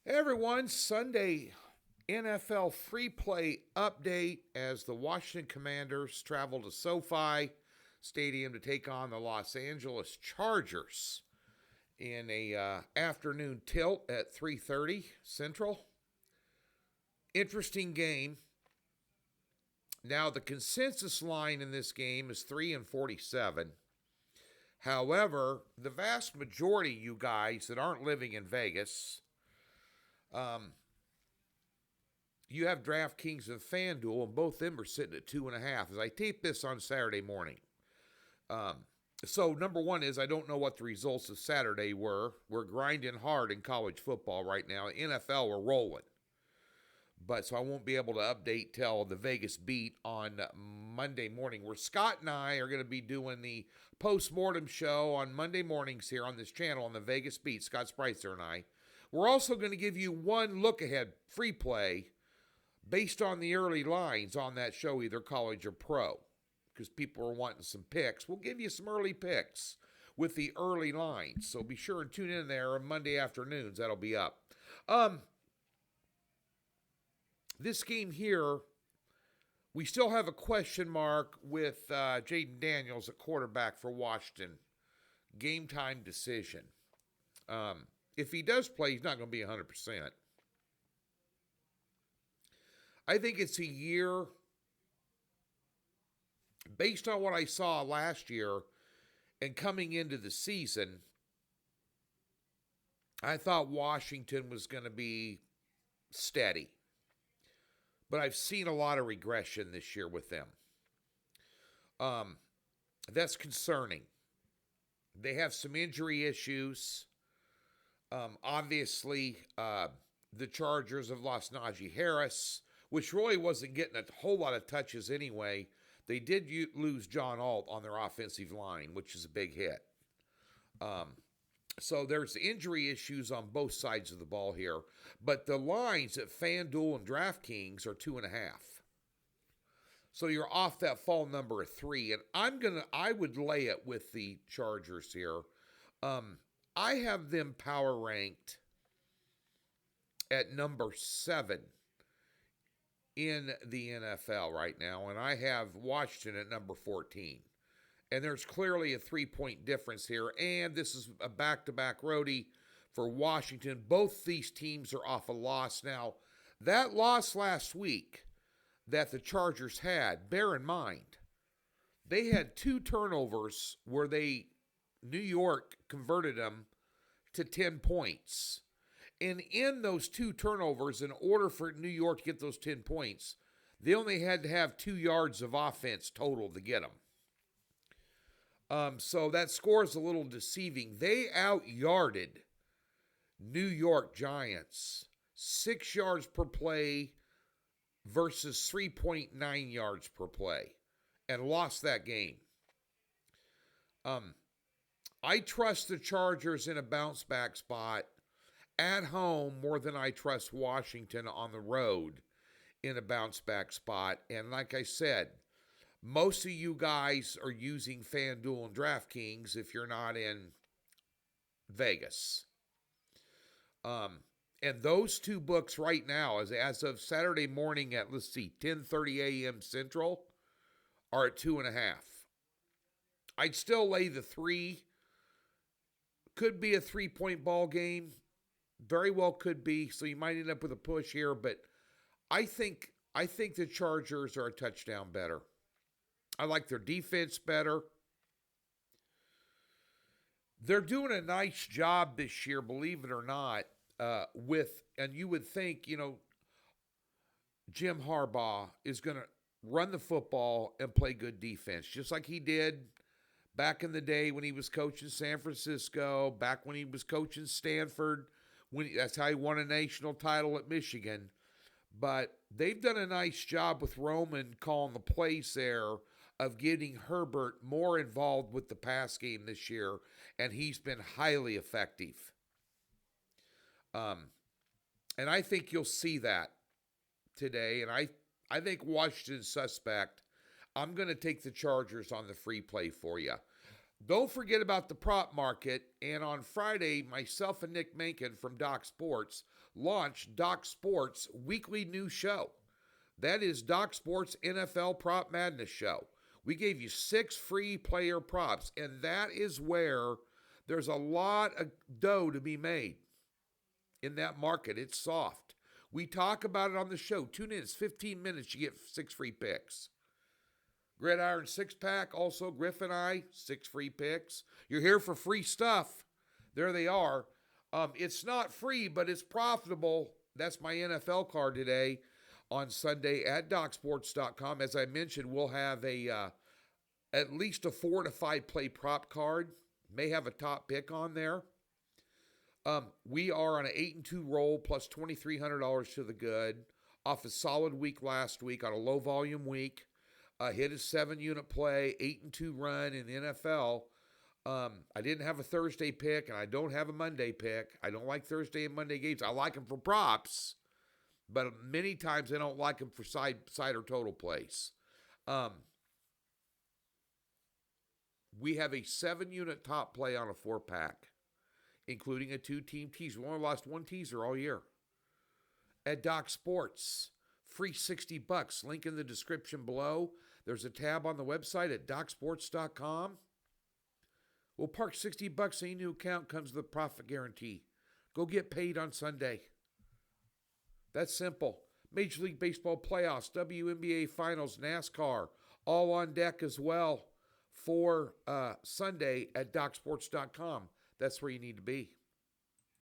Hey everyone, Sunday NFL free play update as the Washington Commanders travel to SoFi Stadium to take on the Los Angeles Chargers in a afternoon tilt at 3:30 Central. Interesting game. Now the consensus line in this game is 3-47. However, the vast majority of you guys that aren't living in Vegas, um, you have DraftKings and FanDuel, and both of them are sitting at 2.5. As I tape this on Saturday morning, um, so number one is I don't know what the results of Saturday were. We're grinding hard in college football right now. NFL, we're rolling, but so I won't be able to update till the Vegas beat on Monday morning. Where Scott and I are going to be doing the post-mortem show on Monday mornings here on this channel on the Vegas beat. Scott Spreitzer and I. We're also going to give you one look ahead free play based on the early lines on that show, either college or pro, because people are wanting some picks. We'll give you some early picks with the early lines. So be sure and tune in there on Monday afternoons. That'll be up. This game here, we still have a question mark with Jaden Daniels, a quarterback for Washington. Game time decision. If he does play, he's not going to be 100%. I think it's a year, based on what I saw last year and coming into the season, I thought Washington was going to be steady. But I've seen a lot of regression this year with them. That's concerning. They have some injury issues. Obviously, the Chargers have lost Najee Harris, which really wasn't getting a whole lot of touches anyway. They did lose John Alt on their offensive line, which is a big hit. So there's injury issues on both sides of the ball here. But the lines at FanDuel and DraftKings are 2.5. So you're off that fall number of 3. And I would lay it with the Chargers here. I have them power ranked at number 7 in the NFL right now, and I have Washington at number 14. And there's clearly a 3-point difference here, and this is a back-to-back roadie for Washington. Both these teams are off a loss. Now, that loss last week that the Chargers had, bear in mind, they had 2 turnovers where New York converted them to 10 points. And in those 2 turnovers, in order for New York to get those 10 points, they only had to have 2 yards of offense total to get them. So that score is a little deceiving. They out-yarded New York Giants 6 yards per play versus 3.9 yards per play and lost that game. I trust the Chargers in a bounce-back spot at home more than I trust Washington on the road in a bounce-back spot. And like I said, most of you guys are using FanDuel and DraftKings if you're not in Vegas. And those 2 books right now, as of Saturday morning at, 10:30 a.m. Central, are at 2.5. I'd still lay the 3. Could be a 3-point ball game. Very well could be. So you might end up with a push here, but I think the Chargers are a touchdown better. I like their defense better. They're doing a nice job this year, believe it or not, and you would think, Jim Harbaugh is going to run the football and play good defense, just like he did back in the day when he was coaching San Francisco, back when he was coaching Stanford. That's how he won a national title at Michigan. But they've done a nice job with Roman calling the plays there of getting Herbert more involved with the pass game this year, and he's been highly effective. And I think you'll see that today, and I think Washington's suspect. I'm going to take the Chargers on the free play for you. Don't forget about the prop market. And on Friday, myself and Nick Menken from Doc Sports launched Doc Sports' weekly new show. That is Doc Sports NFL Prop Madness Show. We gave you 6 free player props, and that is where there's a lot of dough to be made in that market. It's soft. We talk about it on the show. Tune in. It's 15 minutes. You get 6 free picks. Gridiron 6-pack, also Griff and I, 6 free picks. You're here for free stuff. There they are. It's not free, but it's profitable. That's my NFL card today on Sunday at DocSports.com. As I mentioned, we'll have at least a 4 to 5 play prop card. May have a top pick on there. We are on an 8-2 roll plus $2,300 to the good off a solid week last week on a low volume week. Hit a 7-unit play, 8-2 run in the NFL. I didn't have a Thursday pick, and I don't have a Monday pick. I don't like Thursday and Monday games. I like them for props, but many times I don't like them for side or total plays. We have a 7-unit top play on a 4-pack, including a 2-team teaser. We only lost 1 teaser all year. At Doc Sports, free $60. Link in the description below. There's a tab on the website at DocSports.com. We'll park $60. Any new account comes with a profit guarantee. Go get paid on Sunday. That's simple. Major League Baseball playoffs, WNBA finals, NASCAR, all on deck as well for Sunday at DocSports.com. That's where you need to be.